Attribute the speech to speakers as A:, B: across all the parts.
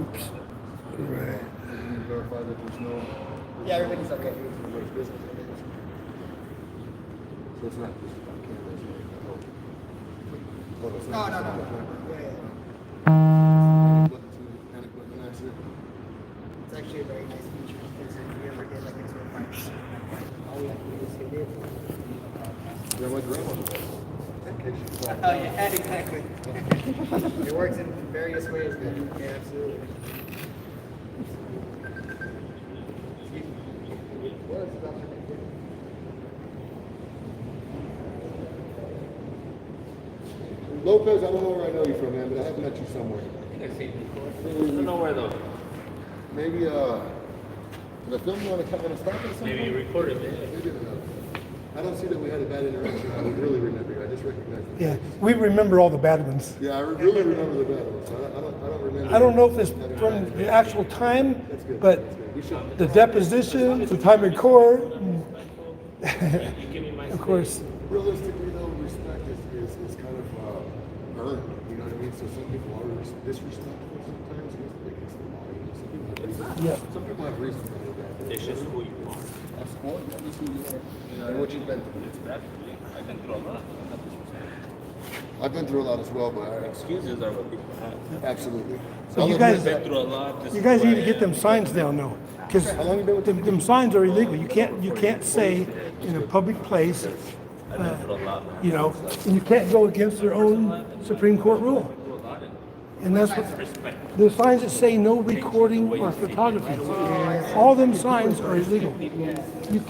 A: Oops. Right.
B: Can you verify that there's no...
C: Yeah, everything's okay.
B: Business. So it's not just on camera, it's not... Oh, it's
C: No,
B: not
C: no,
B: just
C: no.
B: on the camera.
C: Yeah,
B: Panic button accident.
C: it's actually a very nice feature because if we ever get like a sort of all we have to do is hit it.
B: Yeah, my grandmother does.
C: Oh yeah, exactly. It works in various ways. Yeah, absolutely.
B: Lopez, I don't know where I know you from, man, but I have met you somewhere.
D: I think I've seen you before. I don't know where though.
B: Maybe, did I film you on a stop or something?
D: Maybe you recorded it.
B: Maybe I don't see that we had a bad interaction. I would really remember you. I just recognize you.
A: Yeah, we remember all the bad ones.
B: Yeah, I really remember the bad ones. I don't remember.
A: I don't know if it's from the actual time, but the deposition, the time in court, of course.
B: Realistically, though, respect is kind of earned. You know what I mean? So some people are disrespectful sometimes against the law. Some people have reason.
A: Yeah.
B: Some people have reason to do that.
D: It's just who you are.
B: That's cool. That is who you are. You know, and what you've been through.
D: It's bad for me. I've been through a lot.
B: I've been through a lot as well, but
D: Excuses are what people have.
B: absolutely.
A: So you
D: I've
A: guys,
D: been through a lot. This
A: you
D: is
A: guys
D: who
A: need
D: I
A: to get
D: am.
A: them signs down though, because them signs are illegal. You can't say in a public place,
D: I've been through a lot.
A: you know, and you can't go against their own Supreme Court rule. And that's what the signs that say no recording or photography. All them signs are illegal. You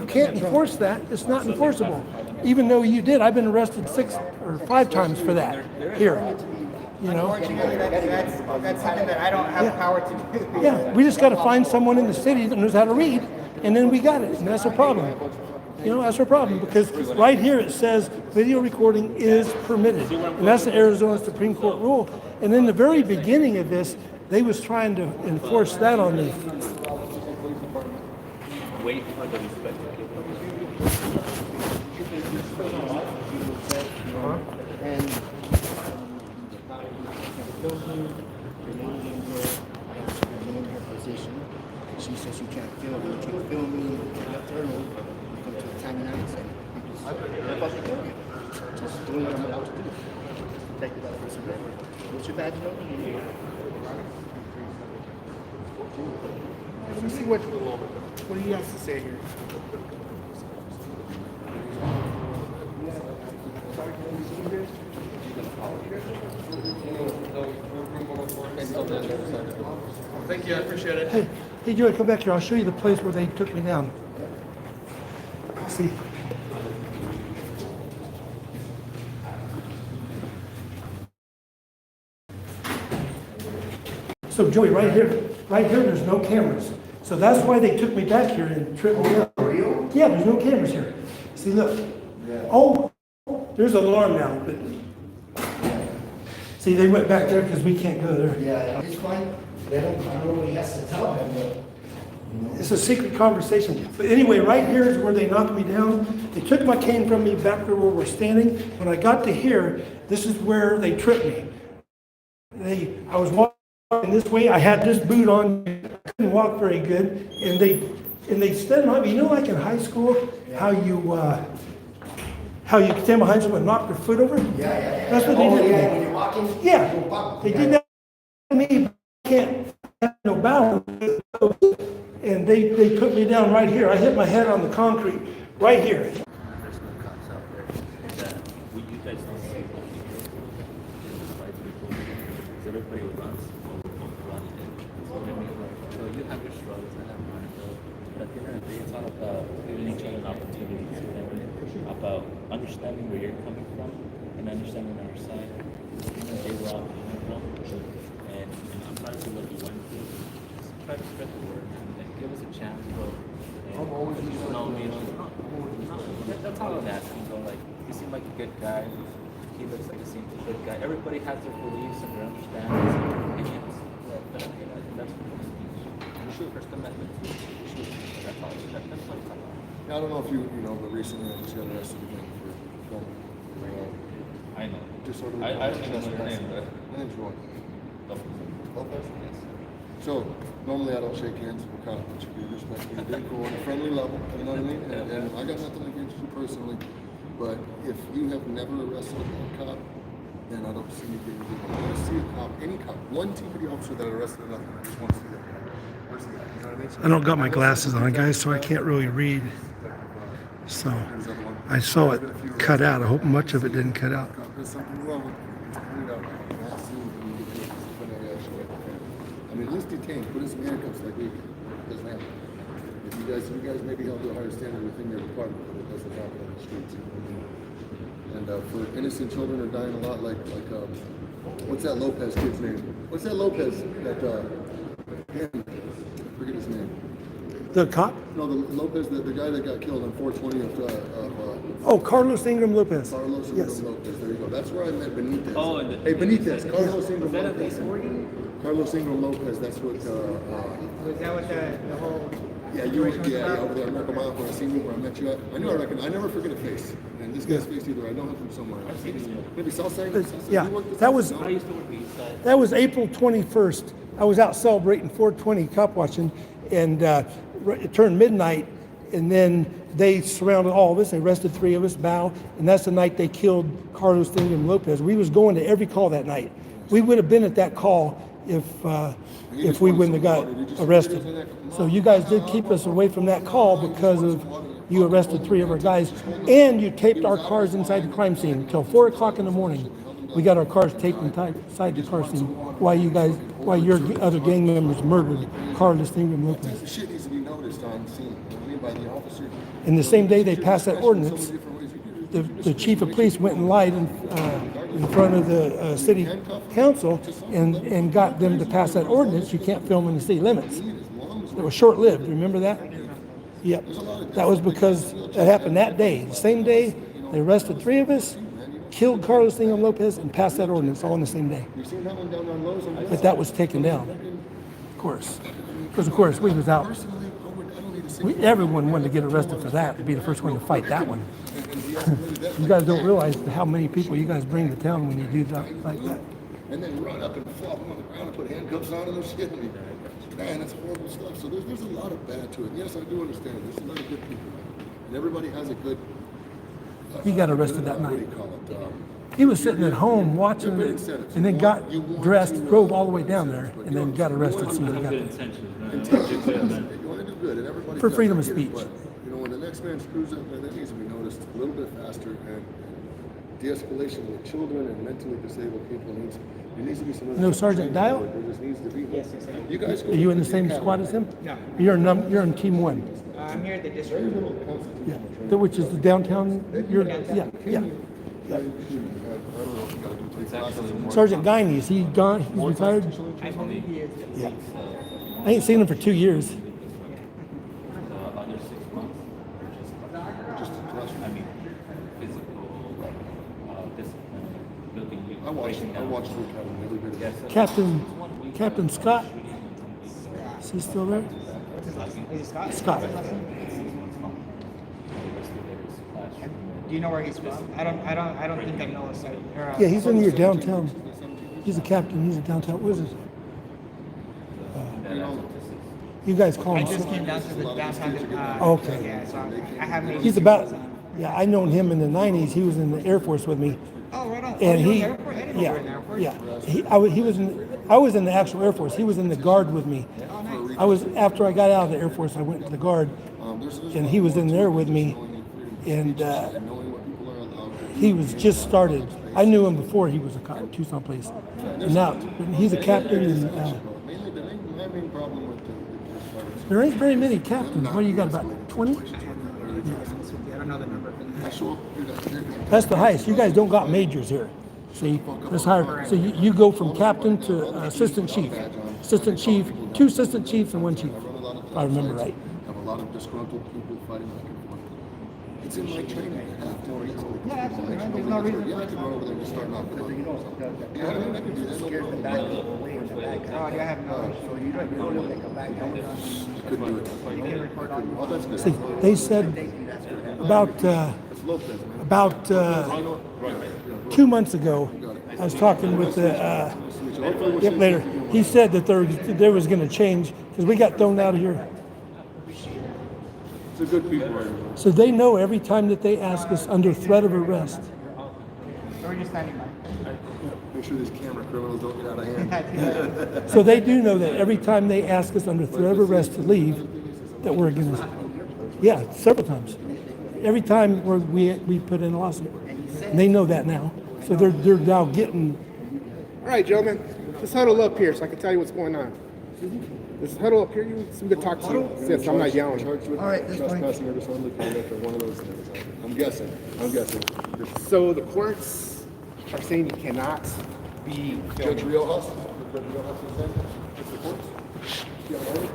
A: can't enforce that. It's not enforceable. Even though you did, I've been arrested 6 or 5 times for that here. You know.
C: Unfortunately, that's something that I don't have the power to do.
A: Yeah, we just got to find someone in the city that knows how to read, and then we got it. And that's a problem. You know, that's our problem because right here it says video recording is permitted, and that's the Arizona Supreme Court rule. And in the very beginning of this, they was trying to enforce that on me.
D: Wait for the respect.
C: And in her position, she says you can't film me. You can't film me. Left her alone. Come to the time and I said, just doing what I'm allowed to do. Thank you, that person. What's your badge number? Let me see what do you have to say here.
E: Thank you, I appreciate it.
A: Hey, Joey, come back here. I'll show you the place where they took me down. See. So Joey, right here, there's no cameras. So that's why they took me back here and tripped me up. Yeah, there's no cameras here. See, look. Oh, there's an alarm now, but see, they went back there because we can't go there.
C: Yeah, it's fine. I don't know what he has to tell them, but.
A: It's a secret conversation. But anyway, right here is where they knocked me down. They took my cane from me back there where we're standing. When I got to here, this is where they tripped me. I was walking this way. I had this boot on. I couldn't walk very good. And they stand behind me. You know, like in high school, how you stand behind someone and knock their foot over?
C: Yeah.
A: That's what they did to me.
C: When you're walking?
A: Yeah, they did that to me. I can't have no balance. And they put me down right here. I hit my head on the concrete right here.
D: There's no cops out there. And you guys don't see what people because everybody runs. So you have your struggles, I have mine. But at the end of the day, it's all about giving each other opportunities and about understanding where you're coming from and understanding our side. They were all coming from. And I'm sorry for what you went through. Just try to spread the word and give us a chance, bro. And you know me, that's all I'm asking, bro. Like, you seem like a good guy. He looks like a good guy. Everybody has their beliefs and their understandings and opinions. But I think that's what it is. Shoot, First Amendment. Shoot. That's all. That's what it's about.
B: I don't know if you know, but recently I just got arrested again for filming.
D: I know.
B: Disorderly
D: I don't even know
B: conduct.
D: your name, but
B: My name's Roy. Lopez? So, normally I don't shake hands with a cop, but you do respect me. You did go on a friendly level, you know what I mean? And I got nothing against you personally, but if you have never arrested a cop, then I don't see you getting good. I want to see a cop, any cop, one TPD officer that arrested another. I just want to see that guy. Where's the guy? You know what I mean?
A: I don't got my glasses on, guys, so I can't really read. So I saw it cut out. I hope much of it didn't cut out.
B: There's something wrong with it. Clean it out. Not soon when you get disciplinary action. I mean, at least detained. Put in some handcuffs like we doesn't happen. If you guys maybe held to a higher standard within your department, but it doesn't happen on the streets. And for innocent children are dying a lot, like what's that Lopez kid's name? What's that Lopez that forget his name.
A: The cop?
B: No, the Lopez, the guy that got killed on 420
A: Oh, Carlos Ingram Lopez.
B: Carlos
A: Yes.
B: Lopez. There you go. That's where I met Benitez.
D: Oh, and
B: hey, Benitez. Carlos Ingram
D: that
B: Lopez. Carlos Ingram Lopez. That's what.
C: Was that what the whole?
B: Yeah, you were over there. I met him out when I seen you, where I met you at. I never forget a face. And this guy's face either. I know him from somewhere. Maybe Southside.
A: Yeah, that was
D: I used to work the east side.
A: that was April 21st. I was out celebrating 420 cop watching, and it turned midnight, and then they surrounded all of us. They arrested 3 of us, Bow, and that's the night they killed Carlos Ingram Lopez. We was going to every call that night. We would have been at that call if we wouldn't have got arrested. So you guys did keep us away from that call because of you arrested 3 of our guys, and you taped our cars inside the crime scene until 4 o'clock in the morning. We got our cars taped inside the car scene while your other gang members murdered Carlos Ingram Lopez.
B: Shit needs to be noticed on scene. You know what I mean? By the officer.
A: And the same day they passed that ordinance, the chief of police went and lied in front of the city council and got them to pass that ordinance. You can't film in the city limits. It was short-lived. Remember that? Yep. That was because it happened that day. The same day they arrested 3 of us, killed Carlos Ingram Lopez, and passed that ordinance all on the same day.
B: You seen that one down on Lowe's on
A: But that was taken down, of course. Because, of course, we was out.
B: Personally, I don't need to see
A: Everyone wanted to get arrested for that, to be the first one to fight that one. You guys don't realize how many people you guys bring to town when you do that like that.
B: and then run up and flop them on the ground and put handcuffs on and those shit. I mean, man, that's horrible stuff. So there's a lot of bad to it. Yes, I do understand. There's a lot of good people, and everybody has a good.
A: He got arrested that
B: what do
A: night.
B: you call it?
A: He was sitting at home watching it, and then got dressed, drove all the way down there, and then got arrested as soon as he got
D: Good
A: there.
D: intentions, man.
B: You want to do good, and everybody
A: For
B: does,
A: freedom
B: I
A: of
B: get it,
A: speech.
B: But you know, when the next man screws up, man, that needs to be noticed a little bit faster. And de-escalation with children and mentally disabled people needs. There needs to be some.
A: No Sergeant Dial?
B: There just needs to be.
C: Yes, yes, I
B: You guys.
A: Are you in the same squad as him?
C: No.
A: You're in team 1.
C: I'm here at the district.
A: Yeah, which is the downtown. Yeah. Sergeant Guiney, is he gone? He's retired.
C: I believe he is.
A: Yeah. I ain't seen him for 2 years.
D: Under 6 months, or just I mean, physical, discipline, building you.
B: I watched the academy every bit.
D: Yes,
A: Captain Scott. Is he still there?
C: Is it Scott?
A: Scott.
C: Do you know where he's from? I don't think I know a site.
A: Yeah, he's in your downtown. He's a captain. He's a downtown. What is it? You guys call
C: I
A: him.
C: just came down to the downtown.
A: Okay.
C: Yeah, so I have maybe.
A: He's about. Yeah, I known him in the '90s. He was in the Air Force with me,
C: Oh, right on.
A: and
C: you were in
A: he.
C: the airport? I didn't know you were in the airport.
A: Yeah. He was in. I was in the actual Air Force. He was in the Guard with me.
C: Oh, nice.
A: I was after I got out of the Air Force. I went to the Guard, and he was in there with me, and he was just started. I knew him before he was a cop at Tucson Police, and now he's a captain. And
B: My main problem with the
A: there ain't very many captains. What do you got? About 20?
C: I don't know the number.
A: That's the highest. You guys don't got majors here. See, that's higher. So you go from captain to assistant chief. Assistant chief, 2 assistant chiefs and 1 chief. If I remember right.
B: Have a lot of disgruntled people fighting back and forth. It's in my training. I have to read.
C: Yeah, absolutely. There's no reason.
B: Yeah, I can run over there and just start knocking them out. Yeah, I can do that. No problem.
C: Oh, yeah, I have no. So you don't make a back.
B: You couldn't do it.
C: You can record all.
B: Oh, that's good.
A: See, they said about
B: It's Lopez, man.
A: about 2 months ago, I was talking with the, yep, later. He said that there was gonna change, because we got thrown out of here.
B: It's a good people right now.
A: So they know every time that they ask us under threat of arrest.
C: Where are you standing by?
B: Make sure these camera criminals don't get out of hand.
A: So they do know that every time they ask us under threat of arrest to leave, that we're gonna, yeah, several times. Every time we put in a lawsuit. And they know that now. So they're now getting,
F: All right, gentlemen, let's huddle up here so I can tell you what's going on. Let's huddle up here. So we can talk to you since I'm not yelling.
B: Charged with
C: All right, that's fine.
B: trespassing or disorderly conduct or one of those things. I'm guessing.
F: So the courts are saying you cannot be
B: Judge
F: filming.
B: Riojas? Judge Riojas is saying? It's the courts? Yeah, right?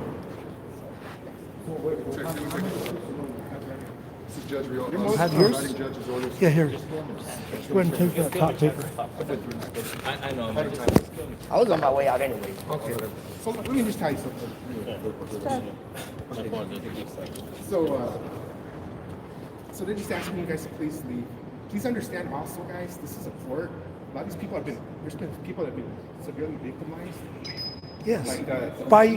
B: This is Judge Riojas.
A: Have yours?
B: Writing judge's orders.
A: yeah, here. Go ahead and take that top paper.
D: I know.
C: I was on my way out anyway.
F: Okay. So let me just tell you something. So they're just asking you guys to please leave. Please understand also, guys, this is a court. A lot of these people there's been people that have been severely victimized.
A: Yes.
F: By,
A: By,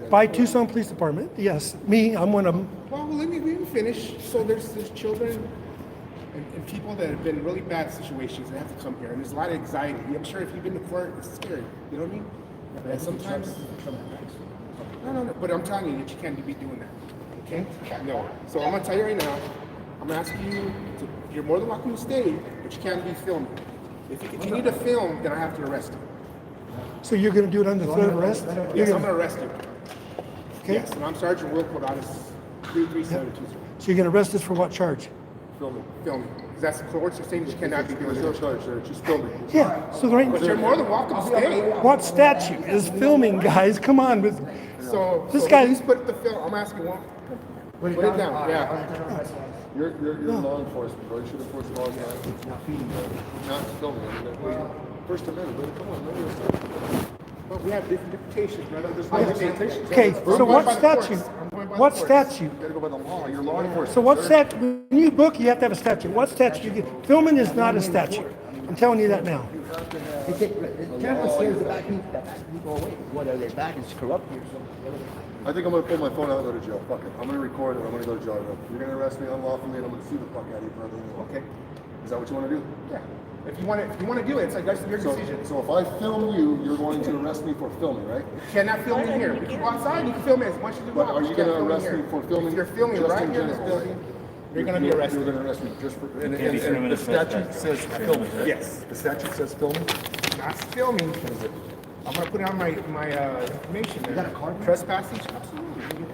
A: by Tucson Police Department, yes. Me, I'm one of them.
F: Well, let me finish. So there's children and people that have been in really bad situations that have to come here, and there's a lot of anxiety. I'm sure if you've been to court, it's scary. You know what I mean? And sometimes, no. But I'm telling you that you can't be doing that. Okay? No. So I'm gonna tell you right now. I'm gonna ask you to. You're more than welcome to stay, but you can't be filming. If you continue to film, then I have to arrest you.
A: So you're gonna do it under threat of arrest? You're
F: Yes, I'm
A: gonna,
F: gonna arrest you.
A: okay?
F: Yes, and I'm Sergeant Will Cordalis, 33720.
A: So you're gonna arrest us for what charge?
B: Filming.
F: Filming. Because that's the courts are saying you cannot be doing
B: There's no
F: that.
B: charge there, just filming.
A: Yeah, so right,
F: But you're more than welcome to stay.
A: what statute is filming, guys? Come on, with,
F: So,
A: This
F: so
A: guy-
F: please put the film. I'm asking one. Put it down. Yeah.
B: You're law enforcement, bro. You should enforce laws, not filming. First Amendment, but come on, maybe
F: But we have different interpretations, brother. There's no interpretations.
A: okay,
F: I'm
A: so
F: going
A: what
F: by the courts.
A: statute?
F: I'm going by the
A: What
F: courts.
A: statute?
B: You gotta go by the law. You're law enforcement.
A: So what
B: sir.
A: statute, when you book, you have to have a statute. What statute you get? Filming is not a statute. I'm telling you that now.
C: The camera says the back people away. Whether their back is corrupt or
B: I think I'm gonna pull my phone out and go to jail. Fuck it. I'm gonna record it. I'm gonna go to jail. You're gonna arrest me unlawfully and I'm gonna sue the fuck out of you for everything. Okay? Is that what you wanna do?
F: Yeah. If you want to do it, it's like that's your decision.
B: So if I film you, you're going to arrest me for filming, right?
F: You cannot film in here. You can go outside. You can film it as much as you
B: But
F: want.
B: are you
F: can't
B: gonna
F: film in
B: arrest
F: here.
B: me for filming?
F: If you're filming
B: just
F: right
B: in
F: here in this
B: general?
F: building, you're gonna be arrested.
B: You're gonna arrest me just for, and the statute says filming, right?
F: Yes.
B: The statute says filming?
F: Not filming. I'm gonna put it on my information. You
C: got a card?
F: Trespassing. Absolutely.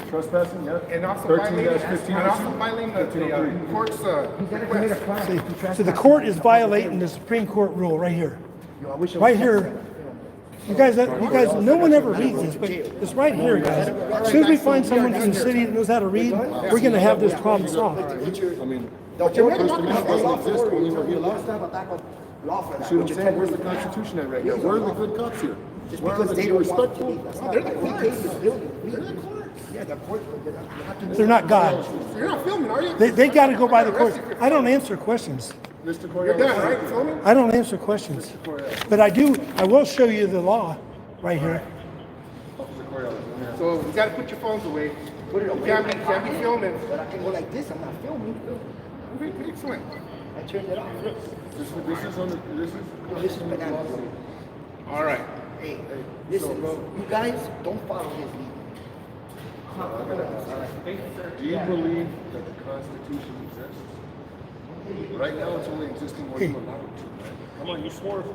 B: Trespassing, yeah?
F: And also
B: 13-15.
F: violating the court's request.
A: So the court is violating the Supreme Court rule right here. Right here. You guys, no one ever reads this, but it's right here, guys. As soon as we find someone in the city that knows how to read, we're gonna have this problem solved.
B: I mean,
F: But you're
B: First
F: welcome
B: Amendment
F: to
B: doesn't exist when you were here
C: You
B: last
C: have
B: time.
C: a backup law for that.
B: See what I'm saying? Where's the Constitution at right now? Where are the good cops here?
C: Just
B: Where are
C: because
B: the
C: they don't want to
B: respectful?
C: be. That's not
F: they're the
C: we
F: courts.
C: came to the building. Yeah, the court. You have to
A: They're not God.
F: You're not filming, are you?
A: They gotta go by the courts. I don't answer questions.
B: Mr.
F: You're done,
B: Coriolis.
F: right? Filming?
A: I don't answer questions. But I will show you the law right here.
B: Officer Coriolis, I'm here.
F: So you gotta put your phones away.
C: put it
F: You
C: away.
F: can't be filming.
C: But I can go like this. I'm not filming.
F: Okay, excellent.
C: I turned it off.
B: This is on the, this is.
C: This is bananas.
F: All right.
C: Hey, listen, you guys don't follow his lead.
B: Do you believe that the Constitution exists? Right now, it's only existing where you allow it to, right? Come on, you swore an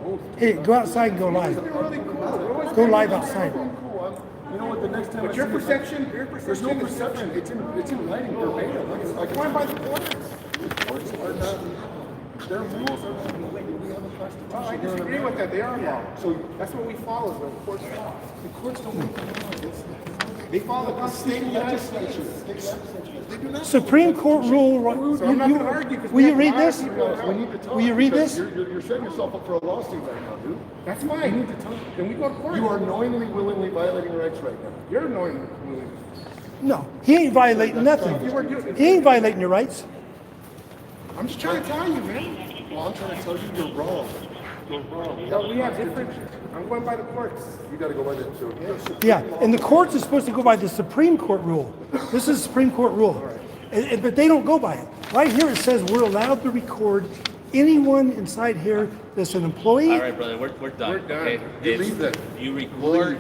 B: oath.
A: Hey, go outside and go live. Go live outside.
B: You know what, the next time.
F: But
B: I
F: your
B: see the-
F: perception,
B: There's no perception, it's in writing verbatim. Like,
F: Going by the courts.
B: courts are not, their rules are, we have a
F: Oh, I
B: constitution.
F: disagree with that. They are law.
B: So
F: That's what we follow, the court's law.
B: the courts don't make the law.
F: They follow the
B: State
F: Constitution.
B: legislature, they do not.
A: Supreme Court rule.
F: So I'm not gonna argue. 'Cause
A: Will you
F: we
A: read
F: have
A: this?
F: a lot of people that
B: We
F: know.
B: need to talk.
A: Will you read
B: because
A: this?
B: You're setting yourself up for a lawsuit right now, dude.
F: That's
B: You
F: fine.
B: need to talk.
F: Then we go to court.
B: You are knowingly, willingly violating rights right now.
F: You're annoying.
A: No, he ain't violating nothing. He ain't violating your rights.
F: I'm just trying to tell you, man.
B: Well, I'm trying to tell you you're wrong.
F: Well, we have different, I'm going by the courts.
B: You gotta go by the, so.
A: Yeah, and the courts is supposed to go by the Supreme Court rule. This is Supreme Court rule. But they don't go by it. Right here it says we're allowed to record anyone inside here that's an employee.
D: All right, brother, we're done.
F: We're done.
D: Okay?
B: You
D: If
B: leave then.
D: you record,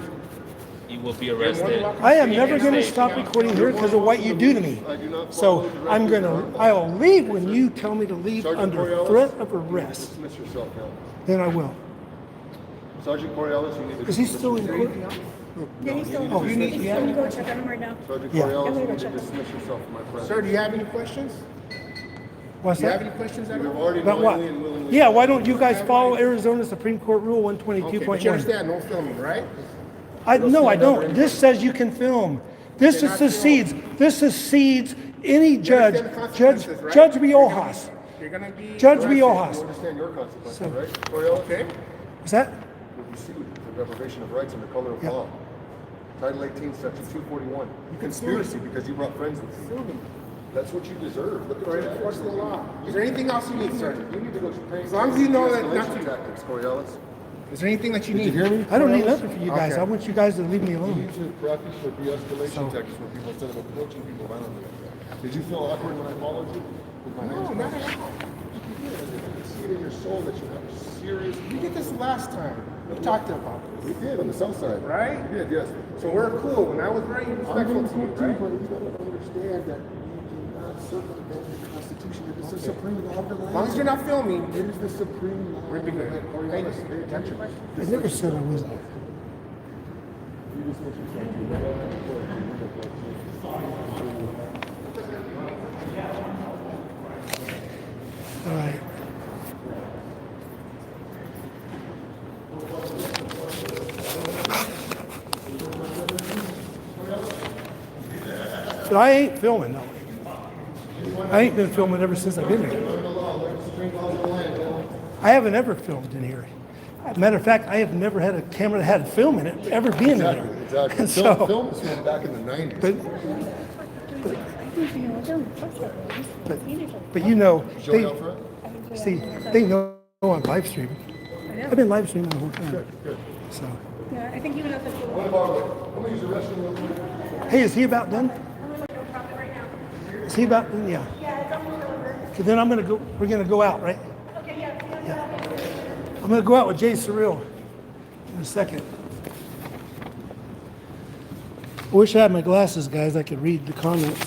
D: you will be arrested.
A: I am never going to stop recording here because of what you do to me.
B: I do not
A: So
B: follow the
A: I'm going
B: record.
A: to, I'll leave when you tell me to leave
B: Sergeant
A: under
B: Coriolis,
A: threat of
B: you
A: arrest.
B: need to dismiss yourself now.
A: Then I will.
B: Sergeant Coriolis, you need to.
A: Is he still in court?
G: Yeah, he's still,
A: Oh, you need-
G: he's still go check on him right now.
B: Sergeant
A: Yeah.
B: Coriolis,
G: I'm
B: you
G: gonna
B: need to
G: check.
B: dismiss yourself from my presence.
F: Sir, do you have any questions?
A: What's
F: Do you have
A: that?
F: any questions at
B: You have
F: all?
B: already
A: About what?
B: knowingly and willingly.
A: Yeah, why don't you guys follow Arizona Supreme Court Rule
F: Okay, but you
A: 122.1?
F: understand, no filming, right?
A: No, I don't. This says you can film. This is succeeds any judge,
F: understand the
A: Judge
F: consequences, right?
A: Judge Riojas.
F: You're gonna be.
A: Judge
F: arrested.
B: You
A: Riojas.
B: understand your consequences, right? Coriolis?
F: Okay.
A: Is that?
B: You'll be sued for deprivation of rights under color of
A: Yeah.
B: law. Title 18, Section 241. Conspiracy because you brought friends with you. That's what you deserve. Look at
F: Right,
B: your
F: enforce
B: actions.
F: the law. Is there anything else you need, sir?
B: You need to go to pay.
F: As long as you know that
B: escalation
F: nothing-
B: tactics, Coriolis.
F: Is there anything that you
B: Did
F: need?
B: you hear me?
A: I don't need
B: Coriolis?
A: nothing for you guys.
F: Okay.
A: I want you guys to leave me
B: You
A: alone.
B: need to practice for de-escalation tactics with people instead of approaching people violently like that. Did you feel awkward when I followed you? With my hands
F: No, not at all.
B: I can see it in your soul that you have a serious.
F: We did this last time. We talked about
B: We did on the south side.
F: Right?
B: We did, yes.
F: this. So we're cool, and I was very
B: I'm
F: respectful
B: going
F: to you,
B: to
F: right?
B: but you gotta understand that you cannot circumvent the Constitution. It is the supreme law of the
F: As long as
B: land.
F: you're not filming,
B: It is the supreme law.
F: we're
B: of
F: big
B: the
F: good.
B: land.
F: Thank
B: Coriolis,
F: you.
B: pay attention.
A: I never said I wasn't.
B: You dismiss yourself. You go back to court. You look like you.
A: All right. But I ain't filming, no. I ain't been filming ever since I've been here. I haven't ever filmed in here. Matter of fact, I have never had a camera that had film in it ever being in there.
B: Exactly.
A: So,
B: Film is from back in the 90s.
A: but you know,
B: Joey Alfred?
A: they know I'm live streaming. I've been live streaming the whole time. So,
G: Yeah, I think even at the school.
B: What about, let me use the restroom real quick.
A: hey, is he about done? Is he about done? Yeah. So then I'm gonna go. We're gonna go out, right?
G: Okay, yeah.
A: I'm gonna go out with Jay Surreal in a second. I wish I had my glasses, guys. I could read the comments.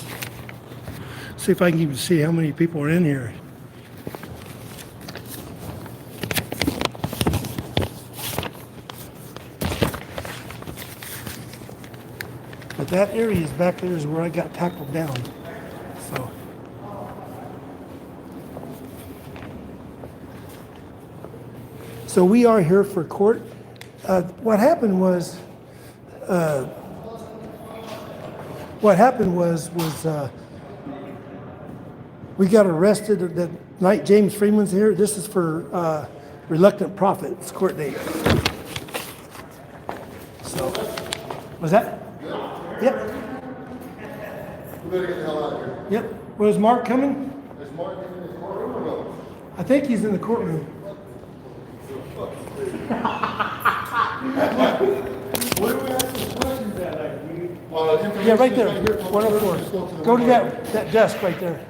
A: See if I can even see how many people are in here. But that area is back there is where I got tackled down. So. So we are here for court. What happened was we got arrested the night James Freeman's here. This is for reluctant profits court date. So, was that? Yep.
B: We better get the hell out of here.
A: Yep. Was Mark coming?
B: Is Mark in his courtroom or no?
A: I think he's in the courtroom.
B: Where do we ask the questions at?
A: Yeah, right there.
B: Information is right here.
A: 104. Go to that desk right there.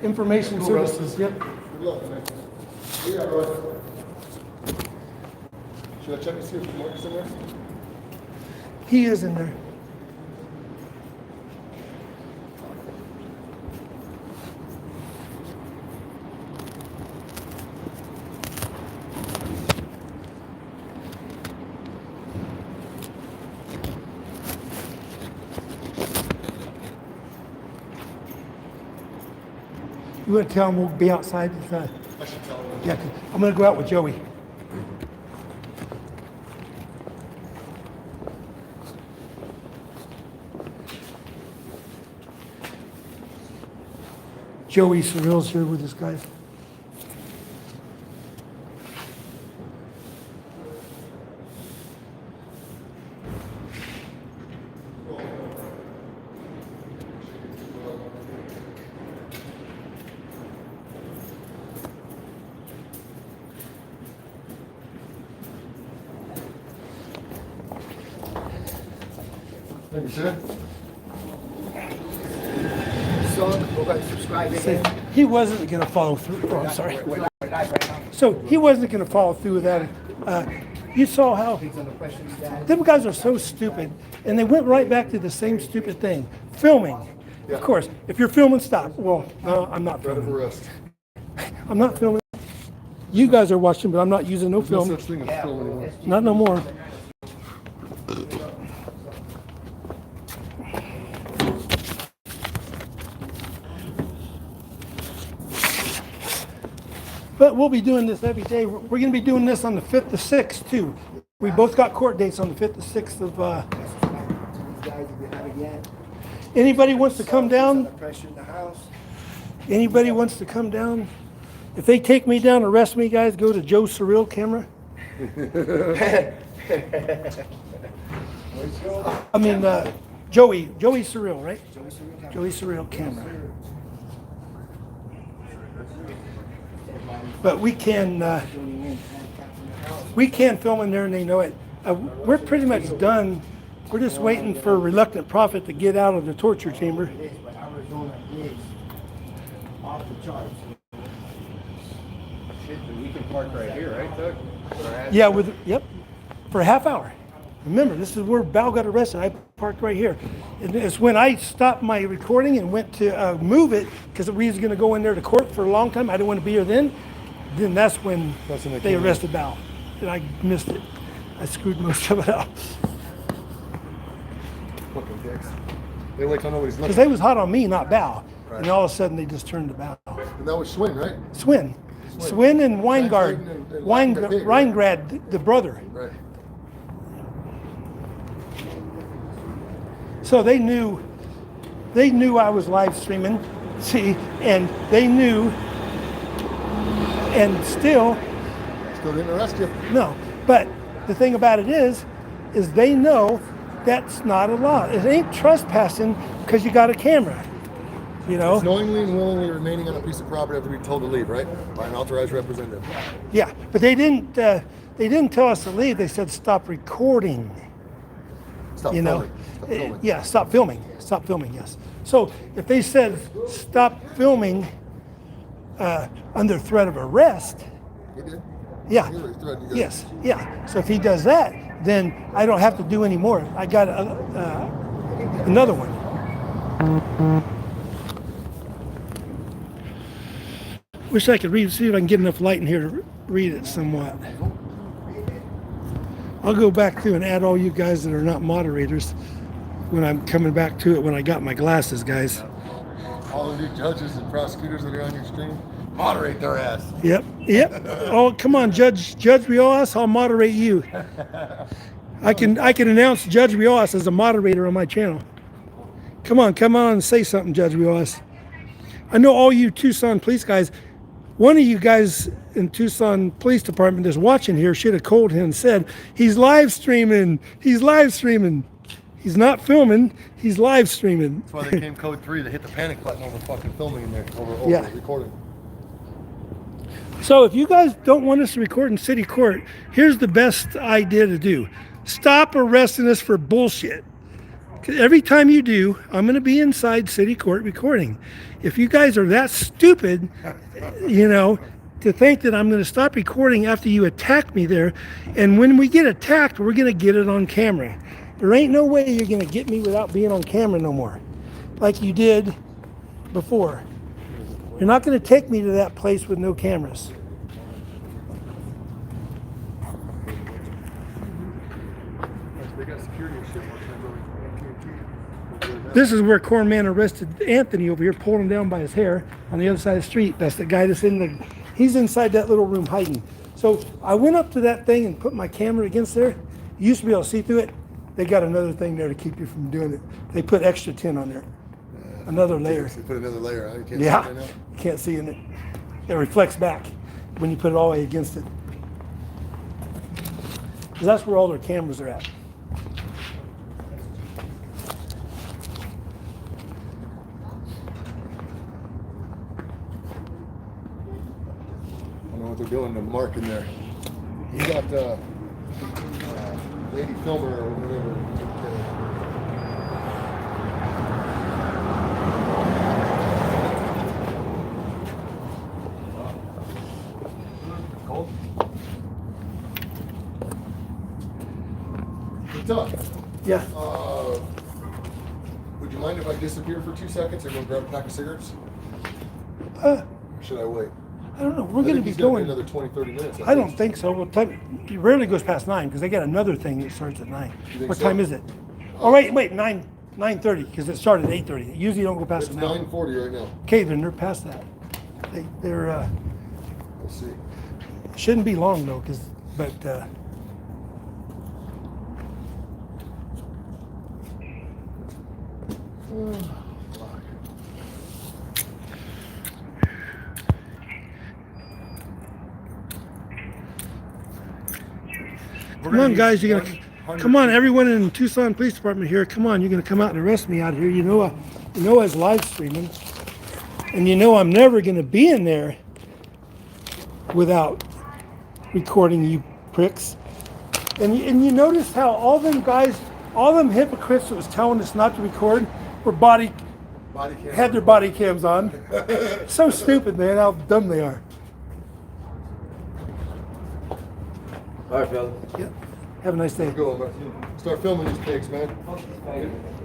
A: Information services. Yep.
B: Good luck, man. Yeah, right. Should I check to see if Mark is in there?
A: He is in there. You want to tell him we'll be outside?
B: I should tell him.
A: Yeah, I'm going to go out with Joey. Joey Surreal's here with us, guys.
B: Thank you, sir.
C: So, we're going to subscribe again.
A: He wasn't going to follow through. Oh, I'm sorry. So he wasn't going to follow through with that. You saw how them guys are so stupid, and they went right back to the same stupid thing: filming. Of course, if you're filming, stop. Well, no, I'm not
B: Threat of
A: filming.
B: arrest.
A: I'm not filming. You guys are watching, but I'm not using no
B: There's no
A: film.
B: such thing as film anymore.
A: Not no more. But we'll be doing this every day. We're going to be doing this on the 5th to 6th, too. We both got court dates on the 5th to 6th of...
C: These guys, if you haven't yet.
A: Anybody wants to come down?
C: Pressure in the house.
A: Anybody wants to come down? If they take me down, arrest me, guys, go to Joe Surreal camera. I mean, Joey Surreal, right? Joey Surreal camera. But we can film in there, and they know it. We're pretty much done. We're just waiting for Reluctant Prophet to get out of the torture chamber.
C: But Arizona is off the charts.
H: We can park right here, right, Doug?
A: Yeah, yep, for a half hour. Remember, this is where Bal got arrested. I parked right here. And it's when I stopped my recording and went to move it, because we was going to go in there to court for a long time. I didn't want to be here then. Then that's when they arrested Bal. And I missed it. I screwed most of it up.
B: Fucking dicks. They like to know what he's
A: Because
B: looking
A: they was hot on me, not Bal.
B: Right.
A: And all of a sudden they just turned to Bal.
B: And that was Schwinn, right?
A: Swin and Weingard.
B: and
A: Weingrad, the brother.
B: Right.
A: So they knew I was live streaming, see, and they knew, and still,
B: Still didn't arrest you.
A: no. But the thing about it is they know that's not a law. It ain't trespassing because you got a camera, you know?
B: It's knowingly and willingly remaining on a piece of property after being told to leave, right? By an authorized representative.
A: Yeah, but they didn't tell us to leave. They said stop recording.
B: Stop
A: You know,
B: filming. Stop filming.
A: yeah, stop filming, yes. So if they said stop filming under threat of arrest,
B: He did?
A: yeah,
B: He really threatened you guys.
A: yes, yeah. So if he does that, then I don't have to do any more. I got another one. Wish I could read, see if I can get enough light in here to read it somewhat. I'll go back through and add all you guys that are not moderators when I'm coming back to it when I got my glasses, guys.
B: All the new judges and prosecutors that are on your stream, moderate their ass.
A: Yep. Oh, come on, Judge Riojas, I'll moderate you. I can announce Judge Riojas as a moderator on my channel. Come on and say something, Judge Riojas. I know all you Tucson police guys. One of you guys in Tucson Police Department that's watching here should have called him and said, he's live streaming. He's live streaming. He's not filming. He's live streaming.
B: That's why they came code 3 to hit the panic button over fucking filming in there, over
A: Yeah.
B: recording.
A: So if you guys don't want us to record in city court, here's the best idea to do. Stop arresting us for bullshit. 'Cause every time you do, I'm going to be inside city court recording. If you guys are that stupid, you know, to think that I'm going to stop recording after you attack me there, and when we get attacked, we're going to get it on camera. There ain't no way you're going to get me without being on camera no more, like you did before. You're not going to take me to that place with no cameras.
B: They got security and shit.
A: This is where Cornman arrested Anthony over here, pulled him down by his hair on the other side of the street. That's the guy that's he's inside that little room hiding. So I went up to that thing and put my camera against there. You used to be able to see through it. They got another thing there to keep you from doing it. They put extra tin on there. Another layer.
B: They put another layer on. You can't
A: Yeah,
B: see it right now.
A: you can't see in it. It reflects back when you put it all the way against it. Because that's where all their cameras are at.
B: I don't know what they're doing to Mark in there. He got Lady Filmer or whatever. Tuck,
A: Yeah.
B: would you mind if I disappear for 2 seconds and go grab a pack of cigarettes?
A: Uh,
B: Or should I wait?
A: I don't know. We're
B: I
A: going to
B: think
A: be
B: he's gonna
A: going.
B: another 20, 30 minutes.
A: I don't think so. What time? It rarely goes past 9 because they got another thing that starts at 9.
B: think
A: What
B: so?
A: time is it? Oh, wait, 9:30 because it started at 8:30. Usually don't go past
B: It's
A: an hour.
B: 9:40 right now.
A: Okay, then they're past that. They're
B: We'll see.
A: shouldn't be long though, but come on, guys, you're gonna come on. Everyone in Tucson Police Department here, come on, you're gonna come out and arrest me out here. You know I was live streaming, and you know I'm never gonna be in there without recording you pricks. And you notice how all them guys, all them hypocrites that was telling us not to record, were
B: Body cam.
A: had their body cams on. So stupid, man, how dumb they are.
H: All right, fellas.
A: Yep. Have a nice day.
B: Go on, man. Start filming these pigs, man.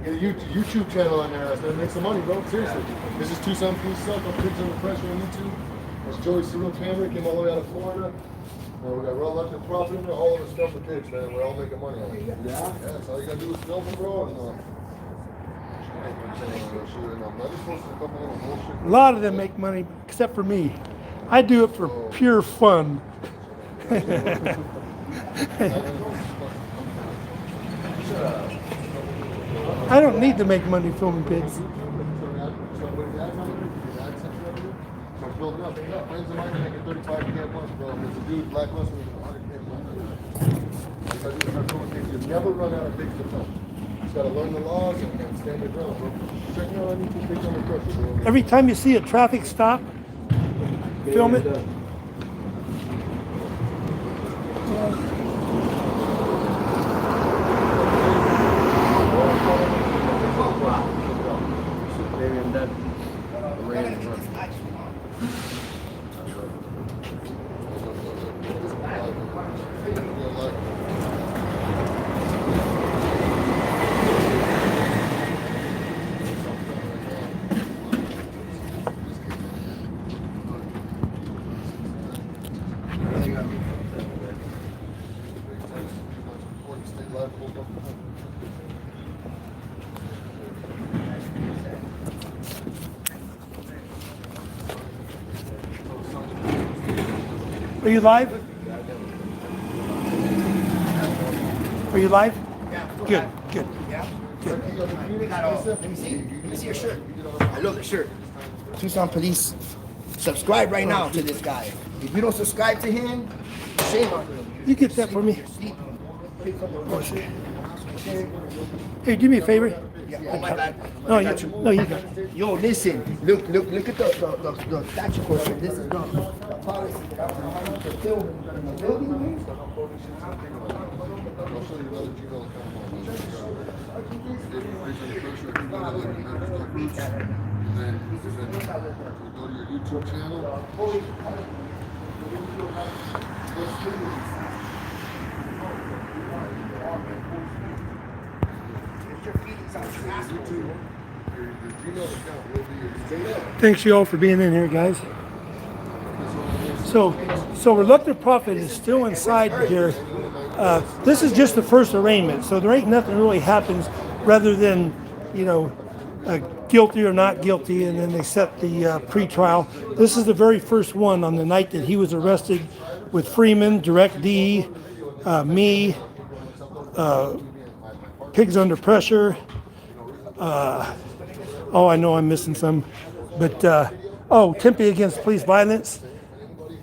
B: Get a YouTube channel on there. That's make some money, bro. Seriously. This is Tucson Police Suck. Pigs Under Pressure on YouTube. That's Joey Serial Camera. Came all the way out of Florida. We got real electric property in there. All of us film the pigs, man. We're all making money on it. Yeah? That's all you gotta do is film them, bro. And,
A: A lot of them make money, except for me. I do it for pure fun. I don't need to make money filming pigs.
B: Building up. Friends of mine are making 35K a month, bro. There's a dude, Black Russell, with 100K a month. You never run out of pigs to film. You just gotta learn the laws and stand your ground, bro. Check me out on YouTube, Pigs Under Pressure, bro.
A: Every time you see a traffic stop, film it. Are you live? Are you live?
C: Yeah.
A: Good, good.
C: Yeah. Let me see. Let me see your shirt. I love the shirt. Tucson Police. Subscribe right now to this guy. If you don't subscribe to him, shame on you.
A: You get that for me?
C: Sleep.
A: Oh, shit. Hey, do me a favor.
C: Oh my bad.
A: No, you got it.
C: Yo, listen. Look at the statute portion. This is the policy that I'm having to film in the building.
B: I'll show you another Gmail account. Pigs Under Pressure, I can go to like the Members Groups. And then go to your YouTube channel. Your Gmail account will be your
A: Thanks you all for being in here, guys. So Reluctant Prophet is still inside here. This is just the first arraignment, so there ain't nothing really happens rather than, you know, guilty or not guilty, and then they set the pre-trial. This is the very first one on the night that he was arrested with Freeman, Direct D, me, Pigs Under Pressure. Oh, I know I'm missing some, but Tempe Against Police Violence.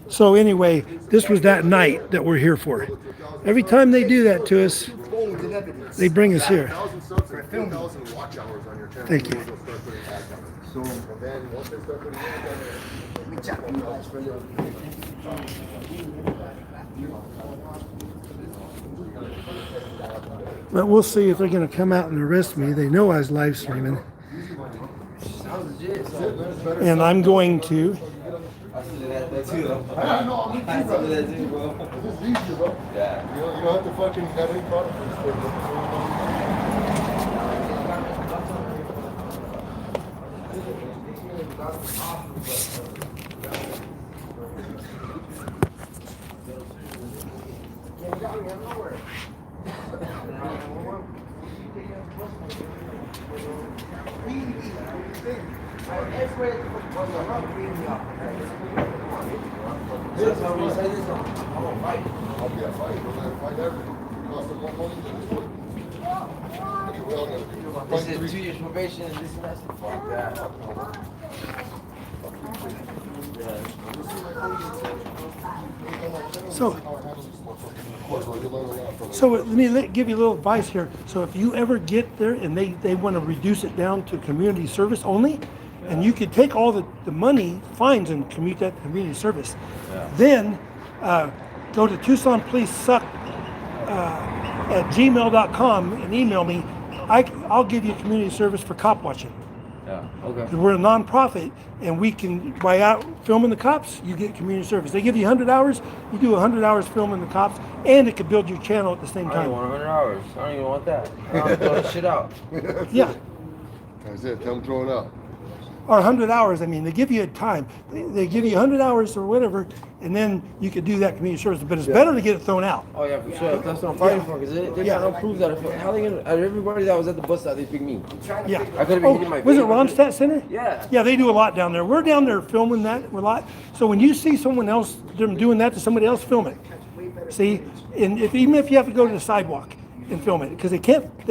A: So anyway, this was that night that we're here for. Every time they do that to us, they bring us here. Thank you. But we'll see if they're going to come out and arrest me. They know I was live streaming. And I'm going to.
B: It's easier, bro.
H: Yeah.
B: You don't have to fucking have any product for this thing. I'll be a fight. We'll fight everything. Cost them more money than this one. Okay, we all gotta
H: This
B: fight
H: is 2 years probation and this and that. Fuck that.
A: So let me give you a little advice here. So if you ever get there and they want to reduce it down to community service only, and you could take all the money, fines, and commute that to community service, then go to Tucson Police Suck at gmail.com and email me. I'll give you community service for cop watching.
H: Yeah, okay.
A: We're a nonprofit, and we can, by out filming the cops, you get community service. They give you 100 hours, you do 100 hours filming the cops, and it could build your channel at the same
H: I don't
A: time.
H: want 100 hours. I don't even want that. I'm throwing shit out.
A: Yeah,
B: That's it. Tell them throw it out.
A: or 100 hours. I mean, they give you a time. They give you 100 hours or whatever, and then you could do that community service. But it's better to get it thrown out.
H: Oh yeah, for sure. That's what I'm fighting for. Because they got no proof that. How they gonna? Out of everybody that was at the bus stop, they picked me.
A: Yeah.
H: I could have been hitting my.
A: Was it
H: face.
A: Ronstadt Center?
H: Yeah.
A: Yeah, they do a lot down there. We're down there filming that a lot. So when you see someone else them doing that to somebody else, film it. See, and even if you have to go to the sidewalk and film it, because they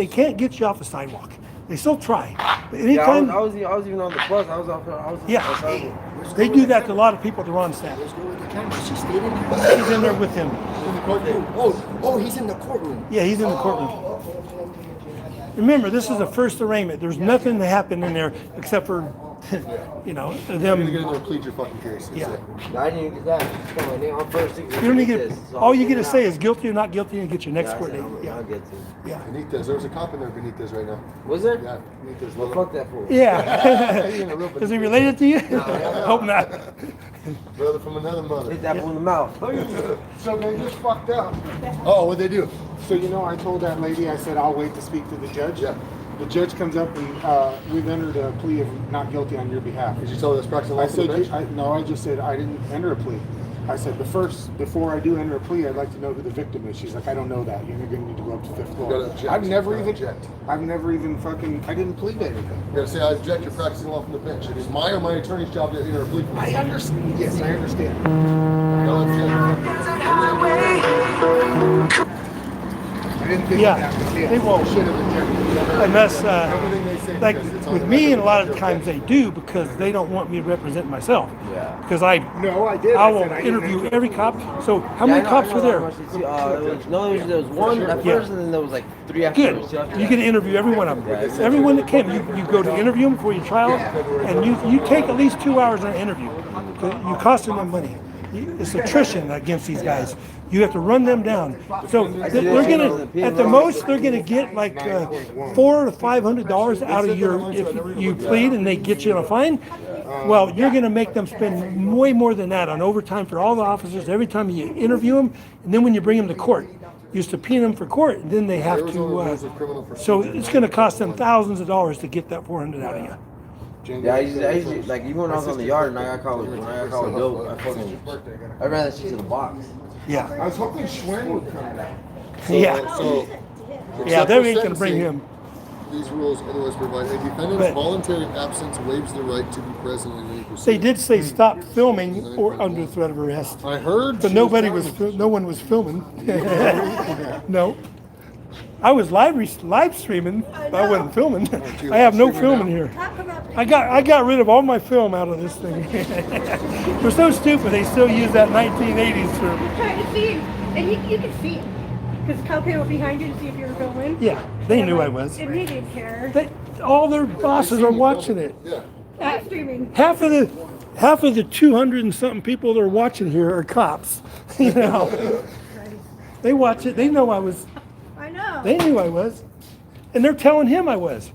A: can't get you off the sidewalk. They still try. But
H: Yeah,
A: anytime,
H: I was even on the bus. I was.
A: yeah, they do that to a lot of people at the Ronstadt.
C: Let's go with the camera. She stayed in there.
A: He's in there with him.
C: Oh, he's in the courtroom.
A: Yeah, he's in the courtroom. Remember, this is the first arraignment. There's nothing that happened in there except for, you know,
B: You're gonna get in
A: them.
B: there and plead your fucking case. That's
A: Yeah.
B: it.
H: No, I didn't even get that. Come on, they on first.
A: You don't even get. All you get to say is guilty or not guilty, and get your next court date.
H: I'll
A: Yeah,
H: get to.
A: yeah,
B: Benitez. There's a cop in there, Benitez, right now.
H: Was there?
B: Yeah, Benitez.
H: Well, fuck that fool.
A: yeah.
B: He ain't a real
A: Is he related to you? Hope not.
B: Brother from another mother.
H: Hit that fool in the mouth.
F: So they just fucked up.
B: Oh, what'd they do?
F: So you know, I told that lady, I said I'll wait to speak to the judge.
B: Yeah.
F: The judge comes up and we've entered a plea of not guilty on your behalf.
B: Did you tell her that's practicing law
F: I
B: for the
F: said,
B: bench?
F: no, I just said I didn't enter a plea. I said, but first, before I do enter a plea, I'd like to know who the victim is. She's like, I don't know that. You're going to need to go up to fifth floor.
B: gotta object.
F: I've never
B: You gotta
F: even,
B: object.
F: I've never even fucking, I didn't plead anything.
B: You gotta say, I object, you're practicing law from the bench. It is my or my attorney's job to enter a plea.
F: I understand. Yes, I understand.
B: No,
F: I didn't think
A: Yeah,
F: of that. But
A: they won't.
F: Should have objected.
A: Unless,
B: everything they say
A: like
B: because it's on
A: with
B: the
A: me,
B: record.
A: and a lot of times they do because they don't want me to represent myself.
H: Yeah.
A: Because I
F: No, I did.
A: I
F: I
A: will
F: said I didn't
A: interview
F: enter.
A: every cop. So how many cops were there?
H: There was one at
A: Yeah.
H: first, and then there was like 3
A: Good.
H: afterwards.
A: You can interview every one of them. Everyone that came, you go to interview them before you trial, and you take at least 2 hours on an interview. You costing them money. It's attrition against these guys. You have to run them down. So they're gonna, at the most, they're gonna get like $400 to $500 out of your, if you plead and they get you on a fine. Well, you're gonna make them spend way more than that on overtime for all the officers every time you interview them, and then when you bring them to court. You subpoena them for court, and then they have
B: Arizona rules
A: to,
B: of criminal
A: so
B: procedure.
A: it's gonna cost them thousands of dollars to get that 400 out of you.
H: Yeah, I usually like even when I was on the yard and I got called when I got called dope, I ran that shit to the box.
A: Yeah,
F: I was hoping Schwen would come back.
A: yeah,
B: So,
A: yeah,
B: except
A: they
B: for
A: ain't gonna bring
B: sentencing,
A: him.
B: These rules otherwise provide a defendant's
A: But-
B: voluntary absence waives the right to be present in any
A: They
B: proceeding.
A: did say stop filming or under threat of arrest,
B: I heard.
A: but nobody was, no one was filming. No. I was live streaming, but I wasn't filming. I have no film in here.
G: Talk about
A: I got rid of all my film out of this thing. We're so stupid, they still use that 1980s film.
G: trying to see him, and you can see him. Because Kyle came up behind you to see if you were filming.
A: Yeah, they knew I was.
G: And he didn't care.
A: All their bosses are watching it.
B: Yeah.
G: Live streaming.
A: Half of the 200 and something people that are watching here are cops. You know, they watch it. They know I was.
G: I know.
A: They knew I was, and they're telling him I was,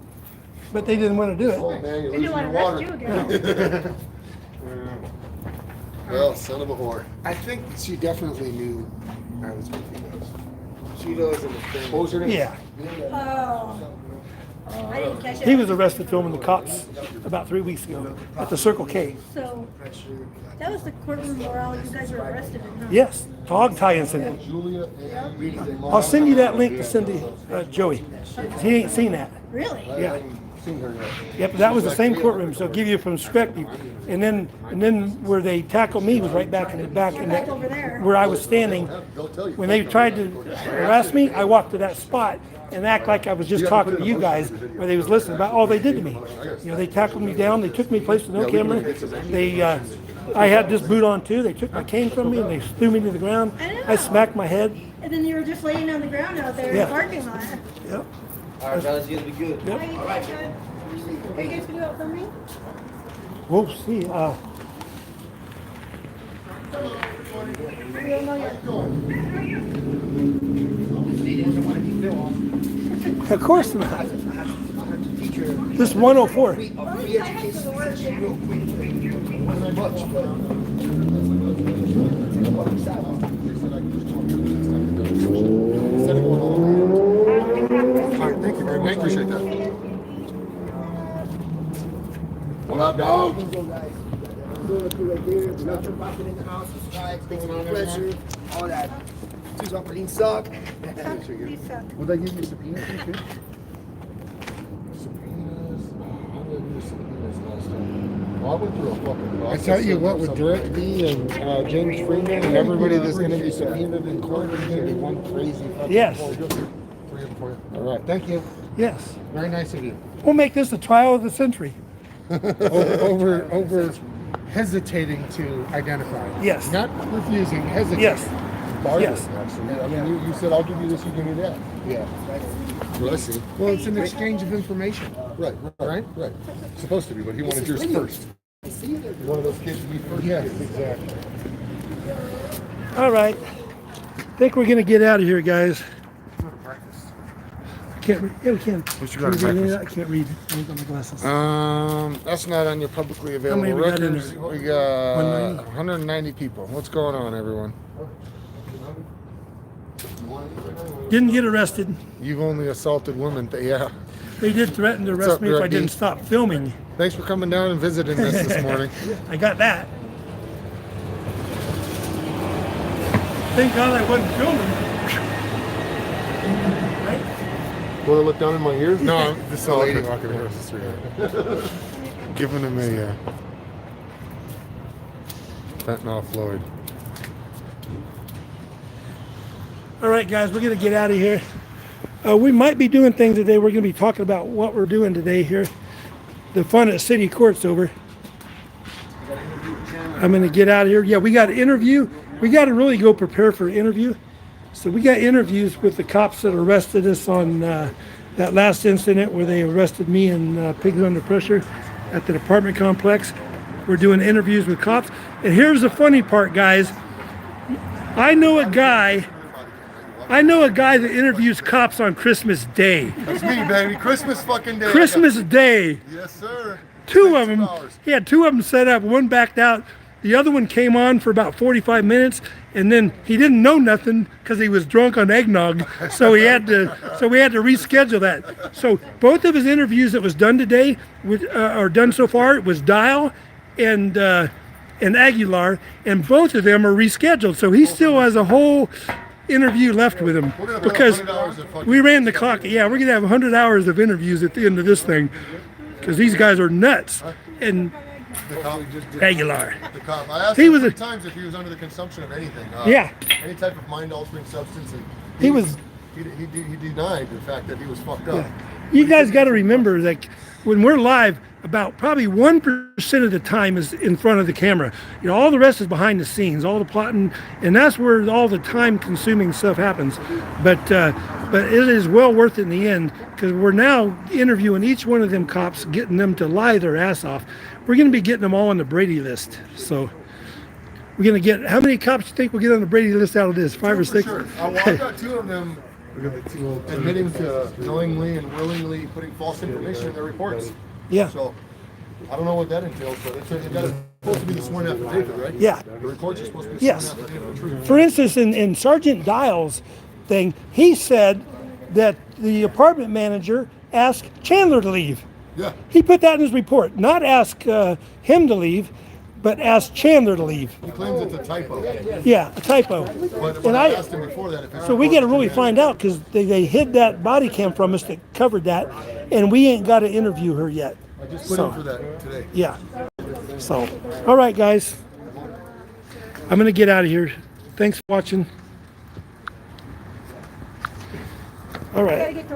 A: but they didn't want to do
B: Oh
A: it.
B: man, you're
G: They
B: losing
G: didn't
B: your
G: want to arrest you
B: water.
G: again.
B: Well, son of a whore.
F: I think she definitely knew
B: right, let's get you guys.
C: Cheetos and the thing.
B: What was your name?
A: Yeah.
G: Oh. I didn't catch it.
A: He was arrested filming the cops about 3 weeks ago at the Circle K.
G: So, that was the courtroom where all you guys were arrested in, huh?
A: Yes, hog tie incident.
B: Julia.
A: I'll send you that link to send to Joey. He ain't seen that.
G: Really?
A: Yeah.
B: Seen her yet.
A: Yep, that was the same courtroom, so give you from perspective. And then where they tackled me was right back in the back, in that,
G: Over there.
A: where I was standing.
B: They'll tell you.
A: When they tried to harass me, I walked to that spot and act like I was just talking to you guys, where they was listening about all they did to me. You know, they tackled me down, they took me places with no camera. They, I had this boot on too. They took my cane from me and they threw me to the ground. I smacked my head.
G: And then you were just laying on the ground out there in
A: Yeah.
G: the parking lot.
A: Yep.
H: All right, fellas, you guys be good.
A: Yep.
G: Are you guys gonna go out filming?
A: We'll see.
G: We don't know yet.
A: Of course not. This 104.
B: All right, thank you very much. Appreciate that. What up, dog?
C: All that. Tucson police suck.
G: Please suck.
B: Would they give you subpoenas too? Subpoenas? How did I do subpoenas last time? Well, I went through a fucking
F: I
B: process.
F: tell you what, with Direct B and James Freeman and everybody that's going to be subpoenaed in court, it's going to be one crazy fucking.
A: Yes.
B: Three of them for you.
F: All right, thank you.
A: Yes.
F: Very nice of you.
A: We'll make this the trial of the century.
F: Over hesitating to identify.
A: Yes.
F: Not refusing, hesitating.
A: Yes.
B: Bargain,
A: Yes.
B: actually. I mean, you said, I'll give you this, you give me that.
F: Yeah.
B: That's what I see.
F: Well, it's an exchange of information.
B: Right, right, right. Supposed to be, but he wanted yours first. You're one of those kids to be first.
F: Yes, exactly.
A: All right. I think we're going to get out of here, guys. I can't read. Yeah, we can.
F: What you
A: Can
F: got
A: we
F: at
A: read any of
F: breakfast?
A: that? I can't read. I ain't got my glasses.
F: That's not on your publicly
A: many
F: available
A: we got in
F: records.
A: there?
F: We got
A: 190?
F: 190 people. What's going on, everyone?
A: Didn't get arrested.
F: You've only assaulted women. Yeah.
A: They did threaten to
F: What's
A: arrest
F: up,
A: me if I
F: Direct B?
A: didn't stop filming.
F: Thanks for coming down and visiting us this morning.
A: I got that. Thank God I wasn't filming. Right?
B: Want to look down in my ears?
F: No, this is a lady walking across the street. Giving him a fentanyl Floyd.
A: All right, guys, we're going to get out of here. We might be doing things today. We're going to be talking about what we're doing today here. The fun at City Court's over. I'm going to get out of here. Yeah, we got an interview. We got to really go prepare for an interview. So we got interviews with the cops that arrested us on that last incident where they arrested me and Pigs Under Pressure at the apartment complex. We're doing interviews with cops. And here's the funny part, guys. I know a guy that interviews cops on Christmas Day.
B: That's me, baby. Christmas fucking day.
A: Christmas Day.
B: Yes, sir.
A: Two of them.
B: $60.
A: He had two of them set up. One backed out. The other one came on for about 45 minutes, and then he didn't know nothing because he was drunk on eggnog. So we had to reschedule that. So both of his interviews that was done today, or done so far, was Dial and Aguilar, and both of them are rescheduled. So he still has a whole interview left with him
B: We're gonna put
A: because
B: 100 hours of fucking-
A: we ran the clock. Yeah, we're gonna have 100 hours of interviews at the end of this thing because these guys are nuts. And
B: The cop.
A: Aguilar.
B: The cop. I asked
A: He
B: him
A: was
B: 3
A: a-
B: times if he was under the consumption of anything.
A: Yeah.
B: Any type of mind-altering substance. And
A: He was-
B: He denied the fact that he was fucked up.
A: You guys got to remember that when we're live, about probably 1% of the time is in front of the camera. You know, all the rest is behind the scenes, all the plotting, and that's where all the time-consuming stuff happens. But it is well worth it in the end because we're now interviewing each one of them cops, getting them to lie their ass off. We're going to be getting them all on the Brady list. So we're going to get, how many cops do you think we'll get on the Brady list out of this? 5 or 6?
B: Sure. Well, I got 2 of them admitting to knowingly and willingly putting false information in their reports.
A: Yeah.
B: So I don't know what that entails, but it's got to Supposed to be the sworn affidavit, right?
A: Yeah.
B: The reports are supposed to be
A: Yes.
B: sworn affidavit of truth.
A: For instance, in Sergeant Dial's thing, he said that the apartment manager asked Chandler to leave.
B: Yeah.
A: He put that in his report, not ask him to leave, but ask Chandler to leave.
B: He claims it's a typo.
A: Yeah, a typo.
B: But
A: And
B: I
A: I,
B: asked him before that if it's
A: so we got to really find out because they hid that body cam from us that covered that, and we ain't got to interview her yet.
B: I just put in for that today.
A: Yeah. So, all right, guys. I'm going to get out of here. Thanks for watching. All right.
G: Gotta get to work.